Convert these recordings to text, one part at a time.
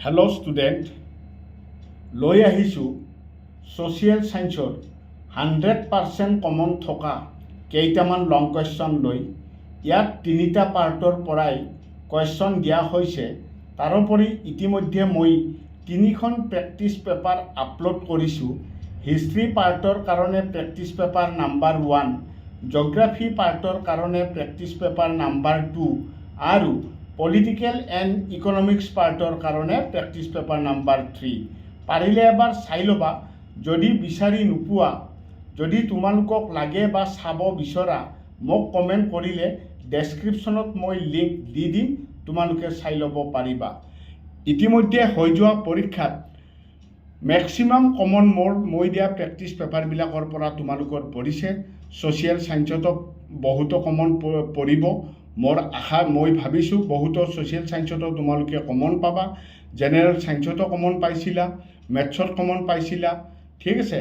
Hello' student, লৈ আহিছোঁ social ছায়েন্সৰ 100% কমন থকা কেইটামান লং কুৱেশ্যন লৈ। ইয়াত 3টা পাৰ্টৰ পৰাই কুৱেশ্যন দিয়া হৈছে। তাৰোপৰি ইতিমধ্যে মই 3খন প্ৰেক্টিচ পেপাৰ আপলোড কৰিছোঁ। হিষ্ট্ৰী পাৰ্টৰ কাৰণে প্ৰেক্টিচ পেপাৰ নাম্বাৰ 1, জিঅ'গ্ৰাফী পাৰ্টৰ কাৰণে প্ৰেক্টিচ পেপাৰ নাম্বাৰ 2 আৰু পলিটিকেল এণ্ড ইকনমিক্স পাৰ্টৰ কাৰণে প্ৰেক্টিচ পেপাৰ নাম্বাৰ 3। পাৰিলে এবাৰ চাই ল'বা। যদি বিচাৰি নোপোৱা, যদি তোমালোকক লাগে বা চাব বিচৰা, মোক কমেণ্ট কৰিলে ডেছক্ৰিপশ্যনত মই লিংক দি দিম, তোমালোকে চাই ল'ব পাৰিবা। ইতিমধ্যে হৈ যোৱা পৰীক্ষাত মেক্সিমাম কমন মই দিয়া প্ৰেক্টিচ পেপাৰবিলাকৰ পৰা তোমালোকৰ পৰিছে। ছ'চিয়েল ছায়েন্সতো বহুতো কমন পৰিব। মোৰ আশা, মই ভাবিছোঁ বহুতো ছ'চিয়েল ছায়েন্সতো তোমালোকে কমন পাবা। জেনেৰেল ছায়েন্সতো কমন পাইছিলা, মেথছত কমন পাইছিলা। ঠিক আছে,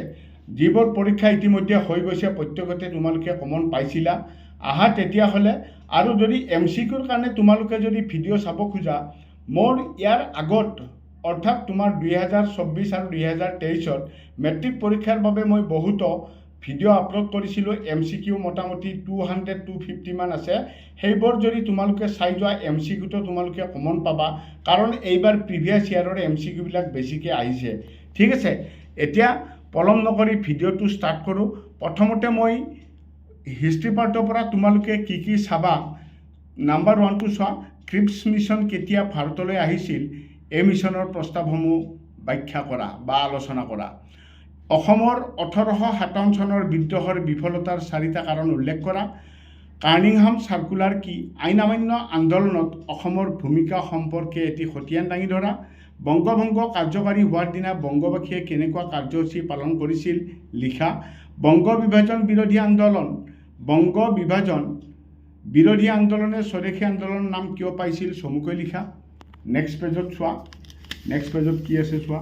যিবোৰ পৰীক্ষা ইতিমধ্যে হৈ গৈছে প্ৰত্যেকতে তোমালোকে কমন পাইছিলা। আহা তেতিয়াহ'লে, আৰু যদি MCQৰ কাৰণে তোমালোকে যদি ভিডিঅ' চাব খোজা, মোৰ ইয়াৰ আগত অৰ্থাৎ তোমাৰ 2024 আৰু 2023ত মেট্ৰিক পৰীক্ষাৰ বাবে মই বহুতো ভিডিঅ' আপলোড কৰিছিলোঁ। MCQ মোটামুটি 200-250 মান আছে। সেইবোৰ যদি তোমালোকে চাই যোৱা, MCQটো তোমালোকে কমন পাবা, কাৰণ এইবাৰ প্ৰিভিয়াছ ইয়াৰৰ MCQবিলাক বেছিকৈ আহিছে। ঠিক আছে, এতিয়া পলম নকৰি ভিডিঅ'টো ষ্টাৰ্ট কৰোঁ। প্ৰথমতে মই হিষ্ট্ৰী পাৰ্টৰ পৰা তোমালোকে কি কি চাবা। নাম্বাৰ 1টো চোৱা, ক্ৰিপছ মিছন কেতিয়া ভাৰতলৈ আহিছিল? এই মিছনৰ প্ৰস্তাৱসমূহ ব্যাখ্যা কৰা বা আলোচনা কৰা। অসমৰ 1857 চনৰ বিদ্ৰোহৰ বিফলতাৰ 4টা কাৰণ উল্লেখ কৰা। কাৰ্নিংহাম চাৰ্কুলাৰ কি? আইন অমান্য আন্দোলনত অসমৰ ভূমিকা সম্পৰ্কে এটি খতিয়ান দাঙি ধৰা। বংগভংগ কাৰ্যকাৰী হোৱাৰ দিনা বংগবাসীয়ে কেনেকুৱা কাৰ্যসূচী পালন কৰিছিল? লিখা। বংগ বিভাজন বিৰোধী আন্দোলন, বংগ বিভাজন বিৰোধী আন্দোলনে স্বদেশী আন্দোলনৰ নাম কিয় পাইছিল? চমুকৈ লিখা। নেক্সট পেজত চোৱা, নেক্সট পেজত কি আছে চোৱা।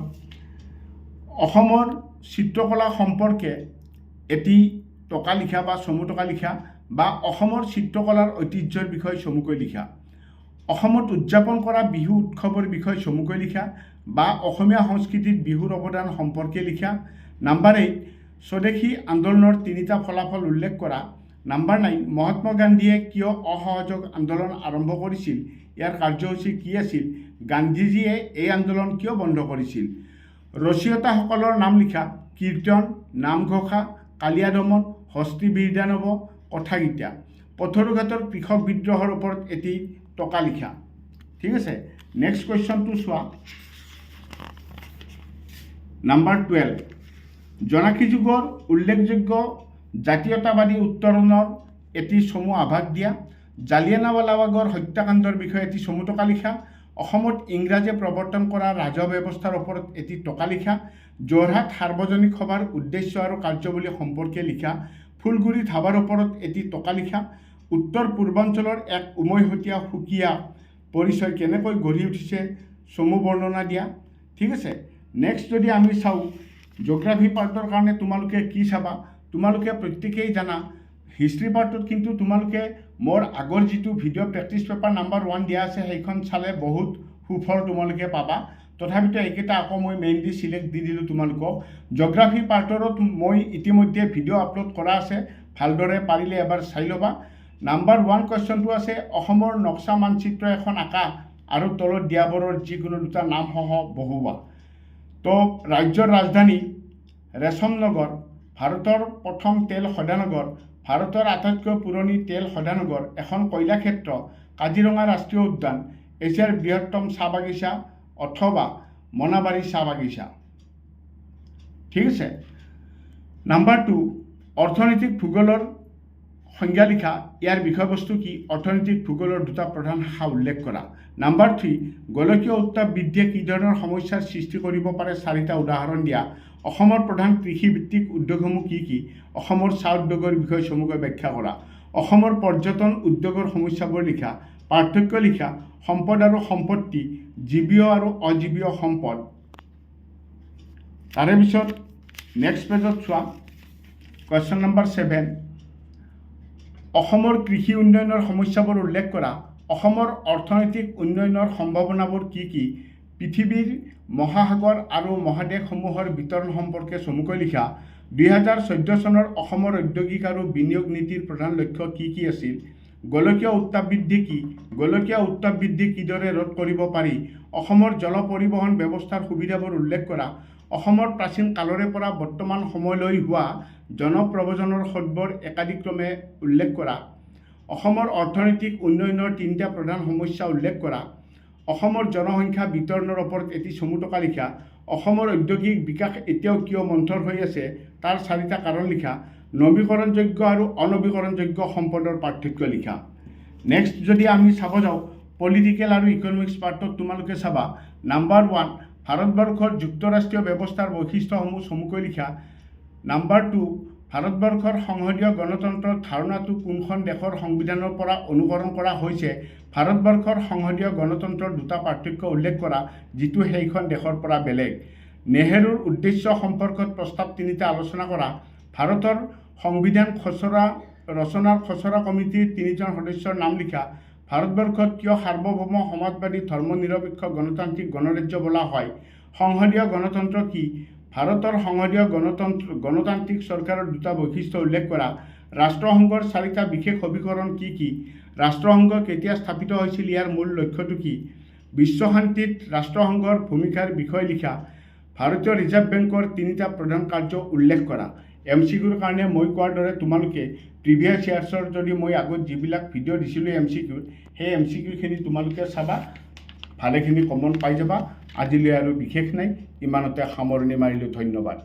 অসমৰ চিত্ৰকলা সম্পৰ্কে এটি টকা লিখা বা চমু টকা লিখা, বা অসমৰ চিত্ৰকলাৰ ঐতিহ্যৰ বিষয়ে চমুকৈ লিখা। অসমত উদযাপন কৰা বিহু উৎসৱৰ বিষয়ে চমুকৈ লিখা, বা অসমীয়া সংস্কৃতিত বিহুৰ অৱদান সম্পৰ্কে লিখা। নাম্বাৰ 8, স্বদেশী আন্দোলনৰ 3টা ফলাফল উল্লেখ কৰা। নাম্বাৰ 9, মহাত্মা গান্ধীয়ে কিয় অসহযোগ আন্দোলন আৰম্ভ কৰিছিল? ইয়াৰ কাৰ্যসূচী কি আছিল? গান্ধীজীয়ে এই আন্দোলন কিয় বন্ধ কৰিছিল? ৰচয়িতাসকলৰ নাম লিখা। কীৰ্তন, নামঘোষা, কালিয়া দমন, হস্তি বীৰদানৱ, কথাগীতা। পথৰুঘাটৰ কৃষক বিদ্ৰোহৰ ওপৰত এটি টকা লিখা। ঠিক আছে, নেক্সট কুৱেশ্যনটো চোৱা। নাম্বাৰ 12, জোনাকী যুগৰ উল্লেখযোগ্য জাতীয়তাবাদী উত্তৰণৰ এটি চমু আভাস দিয়া। জালিয়ানাৱালাবাগৰ হত্যাকাণ্ডৰ বিষয়ে এটি চমু টকা লিখা। অসমত ইংৰাজে প্ৰৱৰ্তন কৰা ৰাজহ ব্যৱস্থাৰ ওপৰত এটি টকা লিখা। যোৰহাট সাৰ্বজনিক সভাৰ উদ্দেশ্য আৰু কাৰ্যাৱলী সম্পৰ্কে লিখা। ফুলগুৰি ধাবাৰ ওপৰত এটি টকা লিখা। উত্তৰ পূৰ্বাঞ্চলৰ এক উমৈহতীয়া সুকীয়া পৰিচয় কেনেকৈ গঢ়ি উঠিছে? চমু বৰ্ণনা দিয়া। ঠিক আছে, নেক্সট যদি আমি চাওঁ, জিঅ'গ্ৰাফী পাৰ্টৰ কাৰণে তোমালোকে কি চাবা? তোমালোকে প্ৰত্যেকেই জানা, হিষ্ট্ৰী পাৰ্টত কিন্তু তোমালোকে মোৰ আগৰ যিটো ভিডিঅ' প্ৰেক্টিচ পেপাৰ নাম্বাৰ 1 দিয়া আছে, সেইখন চালে বহুত সুফল তোমালোকে পাবা। তথাপিতো এইকেইটা আকৌ মই মেইনলি চিলেক্ট দি দিলোঁ তোমালোকক। জিঅ'গ্ৰাফী পাৰ্টৰত মই ইতিমধ্যে ভিডিঅ' আপলোড কৰা আছে, ভালদৰে পাৰিলে এবাৰ চাই ল'বা। নাম্বাৰ 1 কুৱেশ্যনটো আছে, অসমৰ নক্সা মানচিত্ৰ এখন আঁকা আৰু তলত দিয়াবোৰৰ যিকোনো দুটা নামসহ বহুওৱা। তো ৰাজ্যৰ ৰাজধানী ৰেশমনগৰ, ভাৰতৰ প্ৰথম তেল শোধনাগাৰ, ভাৰতৰ আটাইতকৈ পুৰণি তেল শোধনাগাৰ, এখন কয়লাক্ষেত্ৰ, কাজিৰঙা ৰাষ্ট্ৰীয় উদ্যান, এছিয়াৰ বৃহত্তম চাহ বাগিচা অথবা মনাবাৰী চাহ বাগিচা। ঠিক আছে, নাম্বাৰ 2, অৰ্থনৈতিক ভূগোলৰ সংজ্ঞা লিখা। ইয়াৰ বিষয়বস্তু কি? অৰ্থনৈতিক ভূগোলৰ দুটা প্ৰধান শাখা উল্লেখ কৰা। নাম্বাৰ 3, গোলকীয় উত্তাপ বৃদ্ধিয়ে কি ধৰণৰ সমস্যাৰ সৃষ্টি কৰিব পাৰে? 4টা উদাহৰণ দিয়া। অসমৰ প্ৰধান কৃষিভিত্তিক উদ্যোগসমূহ কি কি? অসমৰ চাহ উদ্যোগৰ বিষয়ে চমুকৈ ব্যাখ্যা কৰা। অসমৰ পৰ্যটন উদ্যোগৰ সমস্যাবোৰ লিখা। পাৰ্থক্য লিখা। সম্পদ আৰু সম্পত্তি, জীৱীয় আৰু অজীৱীয় সম্পদ। তাৰে পিছত নেক্সট পেজত চোৱা, কুৱেশ্যন নাম্বাৰ 7, অসমৰ কৃষি উন্নয়নৰ সমস্যাবোৰ উল্লেখ কৰা। অসমৰ অৰ্থনৈতিক উন্নয়নৰ সম্ভাৱনাবোৰ কি কি? পৃথিৱীৰ মহাসাগৰ আৰু মহাদেশসমূহৰ বিতৰণ সম্পৰ্কে চমুকৈ লিখা 2014 চনৰ অসমৰ ঔদ্যোগিক আৰু বিনিয়োগ নীতিৰ প্ৰধান লক্ষ্য কি আছিল, গোলকীয় উত্তাপ বৃদ্ধি কি, গোলকীয় উত্তাপ বৃদ্ধি কিদৰে ৰোধ কৰিব পাৰি, অসমৰ জল পৰিবহণ ব্যৱস্থাৰ সুবিধাবোৰ উল্লেখ কৰা, অসমৰ প্ৰাচীন কালৰে পৰা বৰ্তমান সময়লৈ হোৱা জনপ্ৰব্ৰজনৰ সদবোৰ একাদিক্ৰমে উল্লেখ কৰা, অসমৰ অৰ্থনৈতিক উন্নয়নৰ 3টা প্ৰধান সমস্যা উল্লেখ কৰা, অসমৰ জনসংখ্যা বিতৰণৰ ওপৰত এটি চমু টকা লিখা, অসমৰ ঔদ্যোগিক বিকাশ এতিয়াও কিয় মন্থৰ হৈ আছে তাৰ 4টা কাৰণ লিখা, নৱীকৰণযোগ্য আৰু অনৱীকৰণযোগ্য সম্পদৰ পাৰ্থক্য লিখা। নেক্সট যদি আমি চাব যাওঁ পলিটিকেল আৰু ইকনমিক্স পাৰ্টত তোমালোকে চাবা নাম্বাৰ 1 ভাৰতবৰ্ষৰ যুক্তৰাষ্ট্ৰীয় ব্যৱস্থাৰ বৈশিষ্ট্যসমূহ চমুকৈ লিখা। নাম্বাৰ 2 ভাৰতবৰ্ষৰ সংসদীয় গণতন্ত্ৰৰ ধাৰণাটো কোনখন দেশৰ সংবিধানৰ পৰা অনুকৰণ কৰা হৈছে, ভাৰতবৰ্ষৰ সংসদীয় গণতন্ত্ৰৰ 2টা পাৰ্থক্য উল্লেখ কৰা যিটো সেইখন দেশৰ পৰা বেলেগ। নেহেৰুৰ উদ্দেশ্য সম্পৰ্কত প্ৰস্তাৱ 3টা আলোচনা কৰা। ভাৰতৰ সংবিধান খচৰা ৰচনাৰ খচৰা কমিটিৰ 3জন সদস্যৰ নাম লিখা। ভাৰতবৰ্ষক কিয় সাৰ্বভৌম সমাজবাদী ধৰ্মনিৰপেক্ষ গণতান্ত্ৰিক গণৰাজ্য বোলা হয়, সংসদীয় গণতন্ত্ৰ কি, ভাৰতৰ সংসদীয় গণতান্ত্ৰিক চৰকাৰৰ 2টা বৈশিষ্ট্য উল্লেখ কৰা। ৰাষ্ট্ৰসংঘৰ 4টা বিশেষ অভিকৰণ কি, ৰাষ্ট্ৰসংঘ কেতিয়া স্থাপিত হৈছিল, ইয়াৰ মূল লক্ষ্যটো কি, বিশ্বশান্তিত ৰাষ্ট্ৰসংঘৰ ভূমিকাৰ বিষয়ে লিখা। ভাৰতীয় ৰিজাৰ্ভ বেংকৰ 3টা প্ৰধান কাৰ্য উল্লেখ কৰা। MCQৰ কাৰণে মই কোৱাৰ দৰে তোমালোকে প্ৰিভিয়াছ ইয়াৰ্ছৰ যদি মই আগত যিবিলাক ভিডিঅ' দিছিলোঁ MCQৰ সেই MCQখিনি তোমালোকে চাবা, ভালেখিনি কমন পাই যাবা। আজিলৈ আৰু বিশেষ নাই, ইমানতে সামৰণি মাৰিলোঁ। ধন্যবাদ।